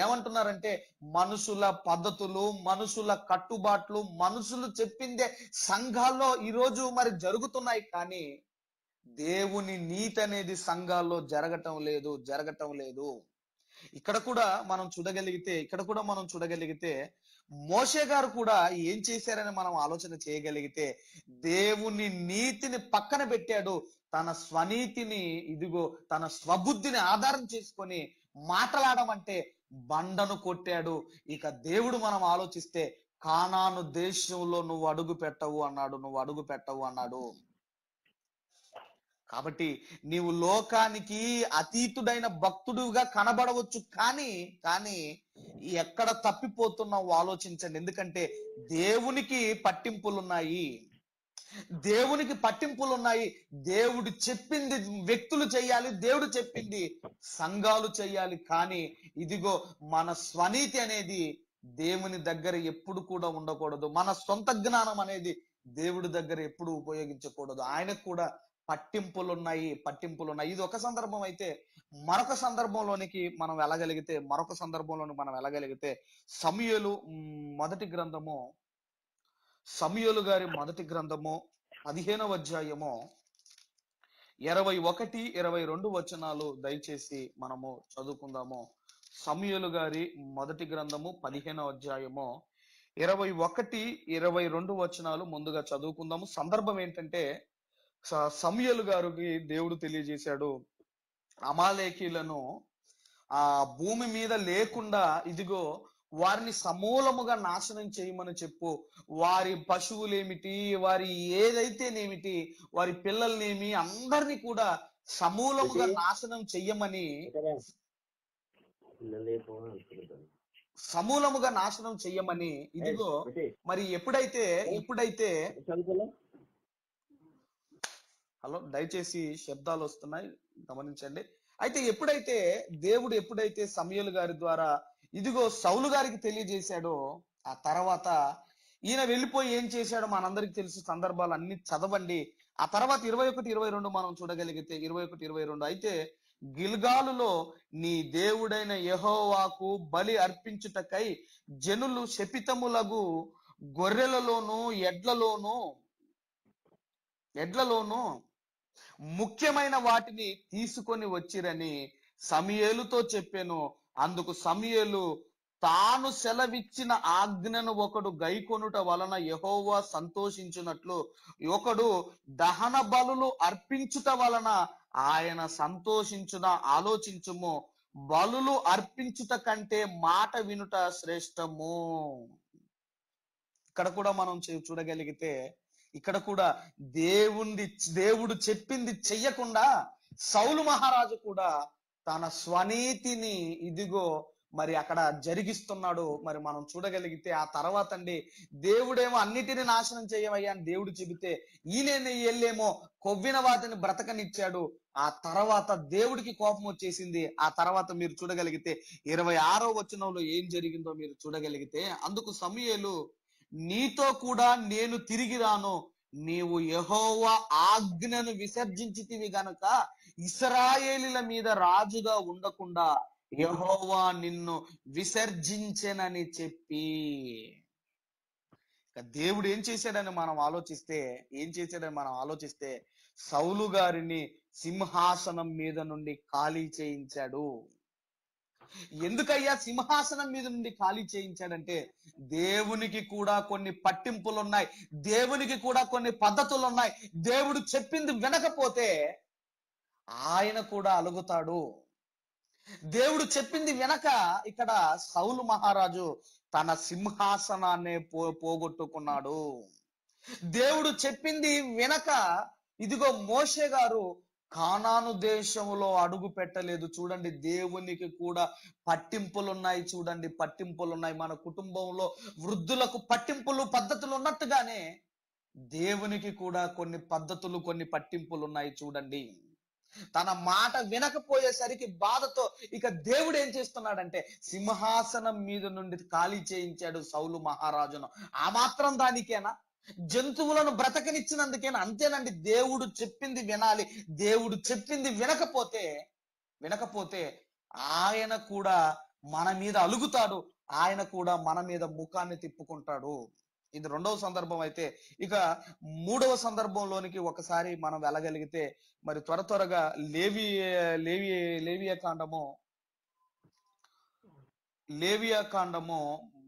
ఏమంటున్నారంటే మనుషుల పద్ధతులు, మనుషుల కట్టుబాట్లు, మనుషులు చెప్పిందే సంఘాల్లో ఈరోజు మరి జరుగుతున్నాయి. కానీ దేవుని నీతి అనేది సంఘాల్లో జరగటం లేదు. ఇక్కడ కూడా మనం చూడగలిగితే మోషే గారు కూడా ఏం చేశారని మనం ఆలోచన చేయగలిగితే దేవుని నీతిని పక్కన పెట్టాడు. తన స్వనీతిని, ఇదిగో తన స్వబుద్ధిని ఆధారం చేసుకొని మాట్లాడమంటే బండను కొట్టాడు. ఇక దేవుడు మనం ఆలోచిస్తే కానాను దేశంలో నువ్వు అడుగు పెట్టవు అన్నాడు. కాబట్టి నీవు లోకానికి అతీతుడైన భక్తుడుగా కనబడవచ్చు, కానీ ఎక్కడ తప్పిపోతున్నావు ఆలోచించండి. ఎందుకంటే దేవునికి పట్టింపులున్నాయి. దేవుడు చెప్పింది వ్యక్తులు చేయాలి, దేవుడు చెప్పింది సంఘాలు చేయాలి. కానీ ఇదిగో మన స్వనీతి అనేది దేవుని దగ్గర ఎప్పుడు కూడా ఉండకూడదు. మన సొంత జ్ఞానం అనేది దేవుడి దగ్గర ఎప్పుడు ఉపయోగించకూడదు. ఆయనకు కూడా పట్టింపులున్నాయి. ఇది ఒక సందర్భం అయితే, మరొక సందర్భంలోనికి మనం వెళ్ళగలిగితే సమూయేలు గారి మొదటి గ్రంథము 15వ అధ్యాయము 21, 22 వచనాలు దయచేసి మనము చదువుకుందాము. సమూయేలు గారి మొదటి గ్రంథము 15వ అధ్యాయము 21, 22 వచనాలు ముందుగా చదువుకుందాము. సందర్భం ఏంటంటే, సమూయేలు గారికి దేవుడు తెలియజేశాడు, అమాలేకీలను ఆ భూమి మీద లేకుండా ఇదిగో వారిని సమూలముగా నాశనం చేయమని చెప్పు. వారి పశువులేమిటి, వారి ఏదైతేనేమిటి, వారి పిల్లల్నేమి, అందరినీ కూడా సమూలముగా నాశనం చెయ్యమని ఇదిగో మరి ఎప్పుడైతే హలో, దయచేసి శబ్దాలు వస్తున్నాయి, గమనించండి. అయితే ఎప్పుడైతే సమూయేలు గారి ద్వారా ఇదిగో సౌలు గారికి తెలియజేశాడో, ఆ తర్వాత ఈయన వెళ్ళిపోయి ఏం చేశాడో మనందరికి తెలుసు. సందర్భాలు అన్ని చదవండి. ఆ తర్వాత 21, 22 మనం చూడగలిగితే 21, 22 అయితే గిల్గాలులో నీ దేవుడైన యెహోవాకు బలి అర్పించుటకై జనులు శపితములగు గొర్రెలలోను ఎడ్లలోను ముఖ్యమైన వాటిని తీసుకొని వచ్చిరని సమూయేలుతో చెప్పెను. అందుకు సమూయేలు తాను సెలవిచ్చిన ఆజ్ఞను ఒకడు గైకొనుట వలన యెహోవా సంతోషించున్నట్లు ఒకడు దహన బలులు అర్పించుట వలన ఆయన సంతోషించున ఆలోచించుము. బలులు అర్పించుట కంటే మాట వినుట శ్రేష్టము. ఇక్కడ కూడా మనం చూడగలిగితే, ఇక్కడ కూడా దేవుడు చెప్పింది చెయ్యకుండా సౌలు మహారాజు కూడా తన స్వనీతిని ఇదిగో మరి అక్కడ జరిగిస్తున్నాడు. మరి మనం చూడగలిగితే ఆ తర్వాత దేవుడేమో అన్నిటిని నాశనం చేయవయ్యా అని దేవుడు చెబితే ఈయన ఎల్లేమో కొవ్విన వాటిని బ్రతకనిచ్చాడు. ఆ తర్వాత దేవుడికి కోపం వచ్చేసింది. ఆ తర్వాత మీరు చూడగలిగితే 26వ వచనంలో ఏం జరిగిందో మీరు చూడగలిగితే, అందుకు సమూయేలు నీతో కూడా నేను తిరిగి రాను, నీవు యెహోవా ఆజ్ఞను విసర్జించితివి గనుక ఇశ్రాయేలీల మీద రాజుగా ఉండకుండా యెహోవా నిన్ను విసర్జించెనని చెప్పి. దేవుడు ఏం చేశాడని మనం ఆలోచిస్తే సౌలు గారిని సింహాసనం మీద నుండి ఖాళీ చేయించాడు. ఎందుకయ్యా సింహాసనం మీద నుండి ఖాళీ చేయించాడంటే, దేవునికి కూడా కొన్ని పట్టింపులున్నాయి, దేవునికి కూడా కొన్ని పద్ధతులున్నాయి. దేవుడు చెప్పింది వినకపోతే ఆయన కూడా అలుగుతాడు. దేవుడు చెప్పింది వినక ఇక్కడ సౌలు మహారాజు తన సింహాసనాన్ని పోగొట్టుకున్నాడు. దేవుడు చెప్పింది వినక ఇదిగో మోషే గారు కానాను దేశంలో అడుగు పెట్టలేదు. చూడండి, దేవునికి కూడా పట్టింపులున్నాయి. మన కుటుంబంలో వృద్ధులకు పట్టింపులు పద్ధతులు ఉన్నట్టుగానే దేవునికి కూడా కొన్ని పద్ధతులు, కొన్ని పట్టింపులు ఉన్నాయి. చూడండి, తన మాట వినకపోయేసరికి బాధతో ఇక దేవుడు ఏం చేస్తున్నాడంటే సింహాసనం మీద నుండి ఖాళీ చేయించాడు సౌలు మహారాజును. ఆ మాత్రం దానికేనా? జంతువులను బ్రతకనిచ్చినందుకేనా? అంతేనండి. దేవుడు చెప్పింది వినాలి. దేవుడు చెప్పింది వినకపోతే ఆయన కూడా మన మీద అలుగుతాడు. ఆయన కూడా మన మీద ముఖాన్ని తిప్పుకుంటాడు. ఇది రెండవ సందర్భం. అయితే ఇక మూడవ సందర్భంలోనికి ఒకసారి మనం వెళ్ళగలిగితే, మరి త్వరగా లేవియ కాండము లేవియా కాండము,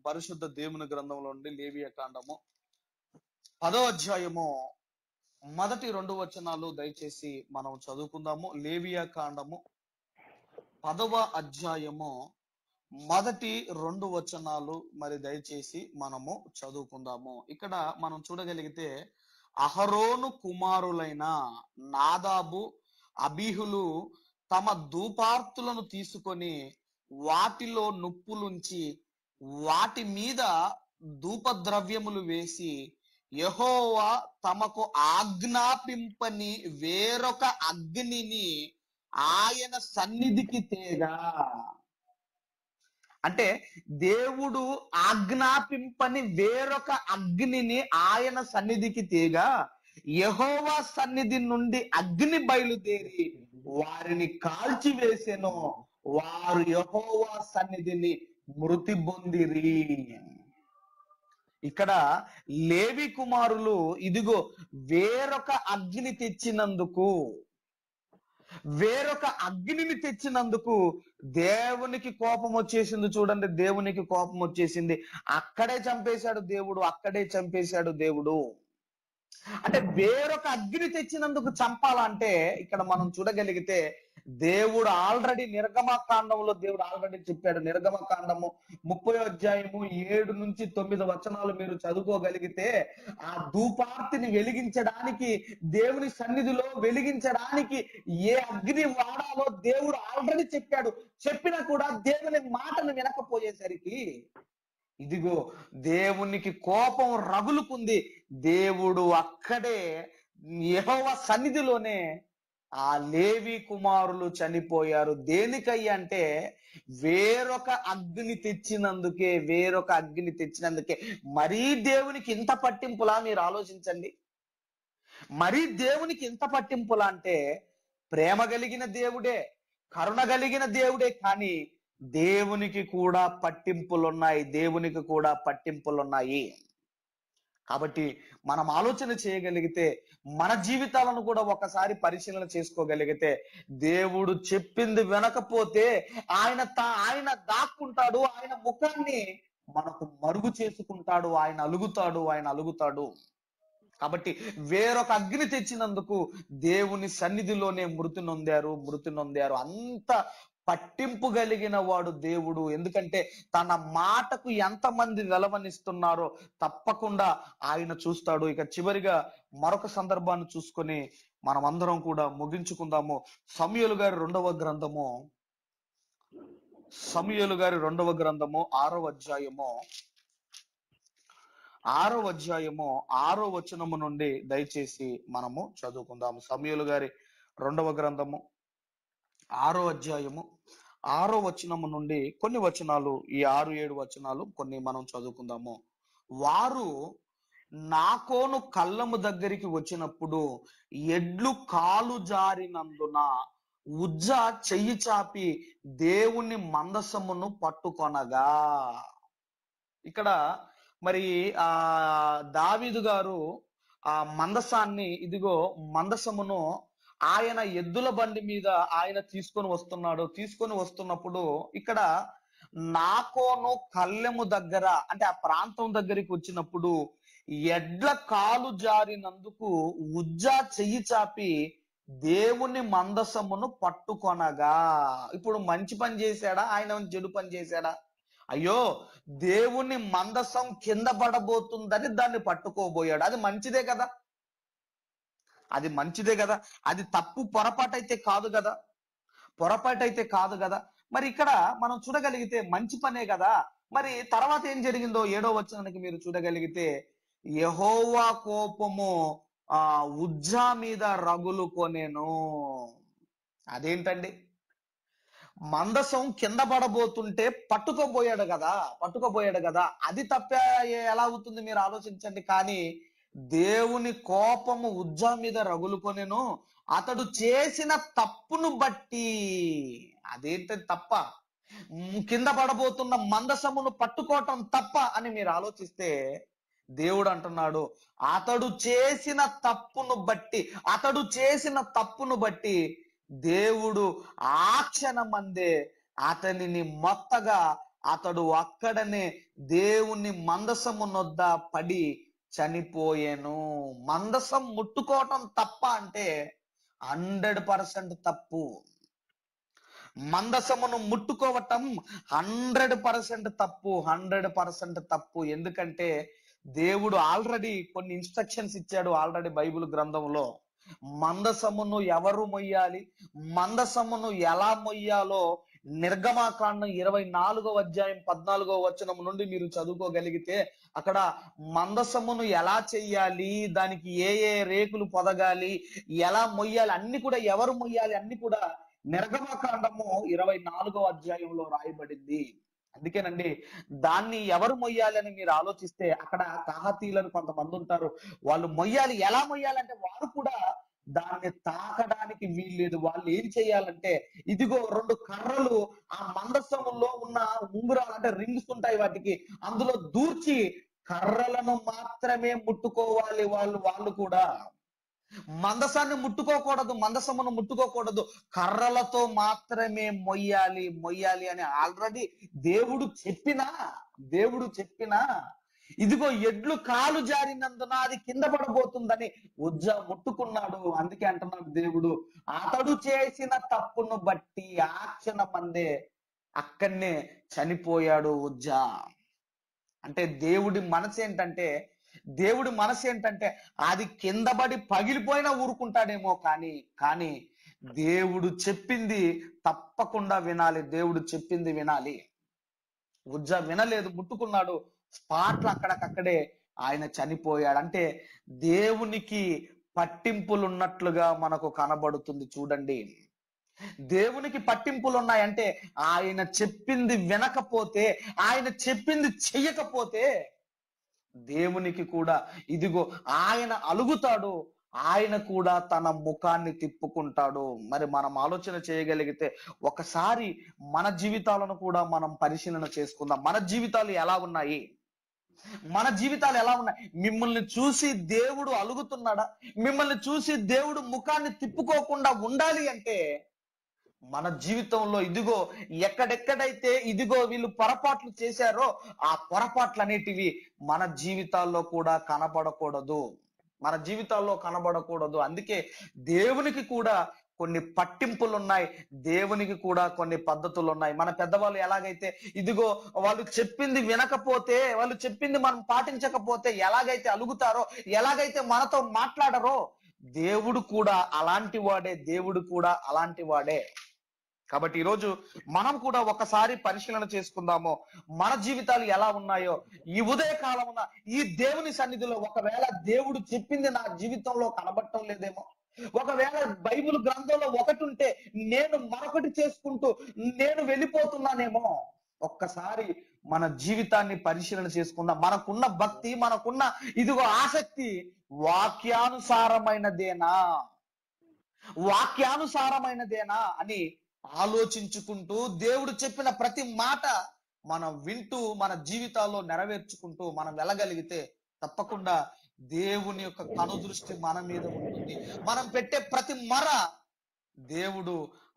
పరిశుద్ధ దేవుని గ్రంథంలో నుండి లేవియా కాండము 10వ అధ్యాయము మొదటి 2 వచనాలు దయచేసి మనం చదువుకుందాము. లేవియా కాండము 10వ అధ్యాయము మొదటి 2 వచనాలు మరి దయచేసి మనము చదువుకుందాము. ఇక్కడ మనం చూడగలిగితే, అహరోను కుమారులైన నాదాబు, అబీహులు తమ ధూపార్తులను తీసుకొని వాటిలో నుప్పులుంచి వాటి మీద ధూపద్రవ్యములు వేసి యెహోవా తమకు ఆజ్ఞాపింపని వేరొక అగ్నిని ఆయన సన్నిధికి తేగా. అంటే దేవుడు ఆజ్ఞాపింపని వేరొక అగ్నిని ఆయన సన్నిధికి తేగా, యెహోవా సన్నిధి నుండి అగ్ని బయలుదేరి వారిని కాల్చివేసెను. వారు యెహోవా సన్నిధిని మృతి పొందిరి. ఇక్కడ లేవి కుమారులు ఇదిగో వేరొక అగ్ని తెచ్చినందుకు, వేరొక అగ్నిని తెచ్చినందుకు దేవునికి కోపం వచ్చేసింది. చూడండి, దేవునికి కోపం వచ్చేసింది. అక్కడే చంపేశాడు దేవుడు, అక్కడే చంపేశాడు దేవుడు. అంటే వేరొక అగ్ని తెచ్చినందుకు చంపాలంటే ఇక్కడ మనం చూడగలిగితే, దేవుడు ఆల్రెడీ నిర్గమకాండంలో దేవుడు ఆల్రెడీ చెప్పాడు. నిర్గమకాండము 30వ అధ్యాయము 7 నుంచి 9 వచనాలు మీరు చదువుకోగలిగితే, ఆ ధూపార్తిని వెలిగించడానికి, దేవుని సన్నిధిలో వెలిగించడానికి ఏ అగ్ని వాడాలో దేవుడు ఆల్రెడీ చెప్పాడు. చెప్పినా కూడా దేవుని మాటను వినకపోయేసరికి ఇదిగో దేవునికి కోపం రగులుకుంది. దేవుడు అక్కడే యెహోవా సన్నిధిలోనే ఆ లేవి కుమారులు చనిపోయారు. దేనికయ్యా అంటే వేరొక అగ్ని తెచ్చినందుకే, వేరొక అగ్ని తెచ్చినందుకే. మరీ దేవునికి ఇంత పట్టింపులా? మీరు ఆలోచించండి. మరీ దేవునికి ఇంత పట్టింపులా అంటే, ప్రేమ కలిగిన దేవుడే, కరుణ కలిగిన దేవుడే, కానీ దేవునికి కూడా పట్టింపులున్నాయి, దేవునికి కూడా పట్టింపులున్నాయి. కాబట్టి మనం ఆలోచన చేయగలిగితే, మన జీవితాలను కూడా ఒకసారి పరిశీలన చేసుకోగలిగితే, దేవుడు చెప్పింది వినకపోతే ఆయన దాక్కుంటాడు, ఆయన ముఖాన్ని మనకు మరుగు చేసుకుంటాడు, ఆయన అలుగుతాడు. కాబట్టి వేరొక అగ్ని తెచ్చినందుకు దేవుని సన్నిధిలోనే మృతి నొందారు. అంత పట్టింపు కలిగిన వాడు దేవుడు. ఎందుకంటే తన మాటకు ఎంతమంది వెలవనిస్తున్నారో తప్పకుండా ఆయన చూస్తాడు. ఇక చివరిగా మరొక సందర్భాన్ని చూసుకొని మనం అందరం కూడా ముగించుకుందాము. సమూయేలు గారి రెండవ గ్రంథము 6వ అధ్యాయము 6వ వచనము నుండి దయచేసి మనము చదువుకుందాము. సమూయేలు గారి 2వ గ్రంథము 6వ అధ్యాయము 6వ వచనము నుండి కొన్ని వచనాలు, ఈ 6-7 వచనాలు కొన్ని మనం చదువుకుందాము. వారు నాకోను కళ్ళము దగ్గరికి వచ్చినప్పుడు ఎడ్లు కాలు జారినందున ఉజ్జా చెయ్యి చాపి దేవుని మందసమును పట్టుకొనగా. ఇక్కడ మరి దావీదు గారు ఆ మందసాన్ని, ఇదిగో మందసమును ఆయన ఎద్దుల బండి మీద ఆయన తీసుకొని వస్తున్నప్పుడు ఇక్కడ నాకోను కళ్ళెము దగ్గర, అంటే ఆ ప్రాంతం దగ్గరికి వచ్చినప్పుడు ఎడ్ల కాలు జారినందుకు ఉజ్జా చెయ్యి చాపి దేవుని మందసమును పట్టుకొనగా. ఇప్పుడు మంచి పని చేశాడా, ఆయన చెడు పని చేశాడా? అయ్యో, దేవుని మందసం కింద పడబోతుందని దాన్ని పట్టుకోబోయాడు. అది మంచిదే కదా, అది తప్పు, పొరపాటైతే కాదు కదా. మరి ఇక్కడ మనం చూడగలిగితే మంచి పనే కదా. మరి తర్వాత ఏం జరిగిందో 7వ వచనానికి మీరు చూడగలిగితే, యెహోవా కోపము ఉజ్జా మీద రగులుకొనెను. అదేంటండి? మందసం కింద పడబోతుంటే పట్టుకోబోయాడు కదా. అది తప్ప ఎలా అవుతుంది మీరు ఆలోచించండి. కానీ దేవుని కోపము ఉజ్జా మీద రగులుకొనెను, అతడు చేసిన తప్పును బట్టి. అదేంటది తప్ప? కింద పడబోతున్న మందసమును పట్టుకోవటం తప్ప అని మీరు ఆలోచిస్తే, దేవుడు అంటున్నాడు, అతడు చేసిన తప్పును బట్టి దేవుడు ఆ క్షణమందే అతనిని మొత్తగా అతడు అక్కడనే దేవుని మందసము నొద్ద పడి చనిపోయాను. మందసం ముట్టుకోవటం తప్ప అంటే 100% తప్పు. మందసమును ముట్టుకోవటం 100% తప్పు, 100% తప్పు. ఎందుకంటే దేవుడు ఆల్రెడీ కొన్ని ఇన్స్ట్రక్షన్స్ ఇచ్చాడు ఆల్రెడీ బైబిల్ గ్రంథంలో. మందసమును ఎవరు మొయ్యాలి, మందసమును ఎలా మొయ్యాలో నిర్గమాకాండం 24వ అధ్యాయం 14వ వచనం నుండి మీరు చదువుకోగలిగితే అక్కడ మందసమును ఎలా చెయ్యాలి, దానికి ఏ ఏ రేకులు పొదగాలి, ఎలా మొయ్యాలి అన్ని కూడా, ఎవరు మొయ్యాలి అన్ని కూడా నిర్గమకాండము 24వ అధ్యాయంలో రాయబడింది. అందుకేనండి దాన్ని ఎవరు మొయ్యాలి అని మీరు ఆలోచిస్తే అక్కడ కాహతీయులను కొంతమంది ఉంటారు. వాళ్ళు మొయ్యాలి. ఎలా మొయ్యాలంటే వారు కూడా దాన్ని తాకడానికి వీల్లేదు. వాళ్ళు ఏం చేయాలంటే ఇదిగో 2 కర్రలు ఆ మందసములో ఉన్న ఉంగురాలు అంటే రింగ్స్ ఉంటాయి వాటికి, అందులో దూర్చి కర్రలను మాత్రమే ముట్టుకోవాలి వాళ్ళు కూడా. మందసాన్ని ముట్టుకోకూడదు, మందసమును ముట్టుకోకూడదు, కర్రలతో మాత్రమే మొయ్యాలి అని ఆల్రెడీ దేవుడు చెప్పినా ఇదిగో ఎడ్లు కాలు జారినందున అది కింద పడబోతుందని ఉజ్జా ముట్టుకున్నాడు. అందుకే అంటున్నాడు దేవుడు, అతడు చేసిన తప్పును బట్టి ఆ క్షణమందే అక్కడనే చనిపోయాడు ఉజ్జా. అంటే దేవుడి మనసు ఏంటంటే అది కింద పడి పగిలిపోయినా ఊరుకుంటాడేమో, కానీ దేవుడు చెప్పింది తప్పకుండా వినాలి. దేవుడు చెప్పింది వినాలి. ఉజ్జా వినలేదు, ముట్టుకున్నాడు, స్పాట్లు అక్కడికక్కడే ఆయన చనిపోయాడు. అంటే దేవునికి పట్టింపులు ఉన్నట్లుగా మనకు కనబడుతుంది. చూడండి, దేవునికి పట్టింపులు ఉన్నాయంటే ఆయన చెప్పింది వినకపోతే, ఆయన చెప్పింది చెయ్యకపోతే దేవునికి కూడా ఇదిగో ఆయన అలుగుతాడు, ఆయన కూడా తన ముఖాన్ని తిప్పుకుంటాడు. మరి మనం ఆలోచన చేయగలిగితే ఒకసారి మన జీవితాలను కూడా మనం పరిశీలన చేసుకుందాం. మన జీవితాలు ఎలా ఉన్నాయి? మిమ్మల్ని చూసి దేవుడు అలుగుతున్నాడా? మిమ్మల్ని చూసి దేవుడు ముఖాన్ని తిప్పుకోకుండా ఉండాలి అంటే మన జీవితంలో ఇదిగో ఎక్కడెక్కడైతే ఇదిగో వీళ్ళు పొరపాట్లు చేశారో ఆ పొరపాట్లు అనేటివి మన జీవితాల్లో కూడా కనబడకూడదు. అందుకే దేవునికి కూడా కొన్ని పట్టింపులు ఉన్నాయి, దేవునికి కూడా కొన్ని పద్ధతులు ఉన్నాయి. మన పెద్దవాళ్ళు ఎలాగైతే ఇదిగో వాళ్ళు చెప్పింది వినకపోతే, వాళ్ళు చెప్పింది మనం పాటించకపోతే ఎలాగైతే అలుగుతారో, ఎలాగైతే మనతో మాట్లాడరో దేవుడు కూడా అలాంటి వాడే. కాబట్టి ఈరోజు మనం కూడా ఒకసారి పరిశీలన చేసుకుందాము, మన జీవితాలు ఎలా ఉన్నాయో. ఈ ఉదయ కాలమున ఈ దేవుని సన్నిధిలో ఒకవేళ దేవుడు చెప్పింది నా జీవితంలో కనబడటం లేదేమో, ఒకవేళ బైబిల్ గ్రంథంలో ఒకటి ఉంటే నేను మరొకటి చేసుకుంటూ నేను వెళ్ళిపోతున్నానేమో, ఒక్కసారి మన జీవితాన్ని పరిశీలన చేసుకుందాం. మనకున్న భక్తి, మనకున్న ఇదిగో ఆసక్తి వాక్యానుసారమైనదేనా అని ఆలోచించుకుంటూ దేవుడు చెప్పిన ప్రతి మాట మనం వింటూ మన జీవితాల్లో నెరవేర్చుకుంటూ మనం వెళ్ళగలిగితే తప్పకుండా దేవుని యొక్క కనుదృష్టి మన మీద ఉంటుంది. మనం పెట్టే ప్రతి మర దేవుడు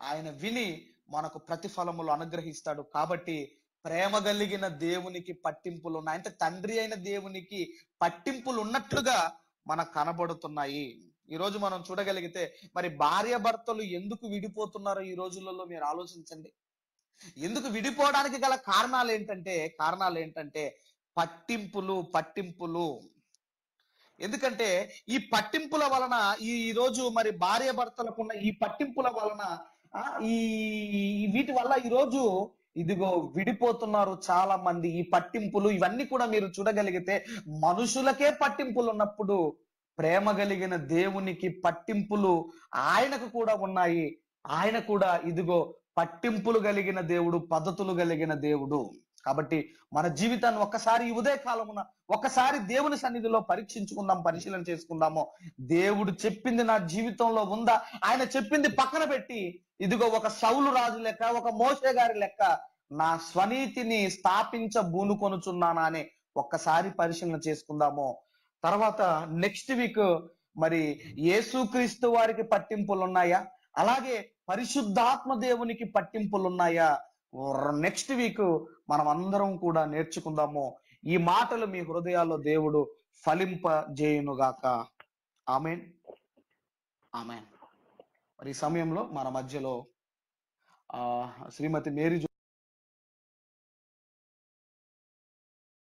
ఆయన విని మనకు ప్రతిఫలములు అనుగ్రహిస్తాడు. కాబట్టి ప్రేమ కలిగిన దేవునికి పట్టింపులు ఉన్నాయి. అంటే తండ్రి అయిన దేవునికి పట్టింపులు ఉన్నట్లుగా మనకు కనబడుతున్నాయి. ఈ రోజు మనం చూడగలిగితే మరి భార్య భర్తలు ఎందుకు విడిపోతున్నారో ఈ రోజులలో మీరు ఆలోచించండి. ఎందుకు విడిపోవడానికి గల కారణాలు ఏంటంటే పట్టింపులు. ఎందుకంటే ఈ పట్టింపుల వలన ఈ రోజు మరి భార్య భర్తలకున్న ఈ పట్టింపుల వలన ఈ వీటి వల్ల ఈ రోజు ఇదిగో విడిపోతున్నారు చాలా మంది. ఈ పట్టింపులు ఇవన్నీ కూడా మీరు చూడగలిగితే మనుషులకే పట్టింపులు ఉన్నప్పుడు ప్రేమ కలిగిన దేవునికి పట్టింపులు ఆయనకు కూడా ఉన్నాయి. ఆయన కూడా ఇదిగో పట్టింపులు కలిగిన దేవుడు, పద్ధతులు కలిగిన దేవుడు. కాబట్టి మన జీవితాన్ని ఒక్కసారి ఈ ఉదయ కాలమున ఒకసారి దేవుని సన్నిధిలో పరీక్షించుకుందాం, పరిశీలన చేసుకుందాము. దేవుడు చెప్పింది నా జీవితంలో ఉందా? ఆయన చెప్పింది పక్కన పెట్టి ఇదిగో ఒక సౌలు రాజు లెక్క, ఒక మోషే గారి లెక్క నా స్వనీతిని స్థాపించబూనుకొనుచున్నానా అని ఒక్కసారి పరిశీలన చేసుకుందాము. తర్వాత నెక్స్ట్ వీక్ మరి యేసుక్రీస్తు వారికి పట్టింపులు ఉన్నాయా, అలాగే పరిశుద్ధాత్మ దేవునికి పట్టింపులు ఉన్నాయా, నెక్స్ట్ వీక్ మనం అందరం కూడా నేర్చుకుందాము. ఈ మాటలు మీ హృదయాల్లో దేవుడు ఫలింపజేయునుగాక. ఆమేన్, ఆమేన్. మరి ఈ సమయంలో మన మధ్యలో శ్రీమతి మేరీ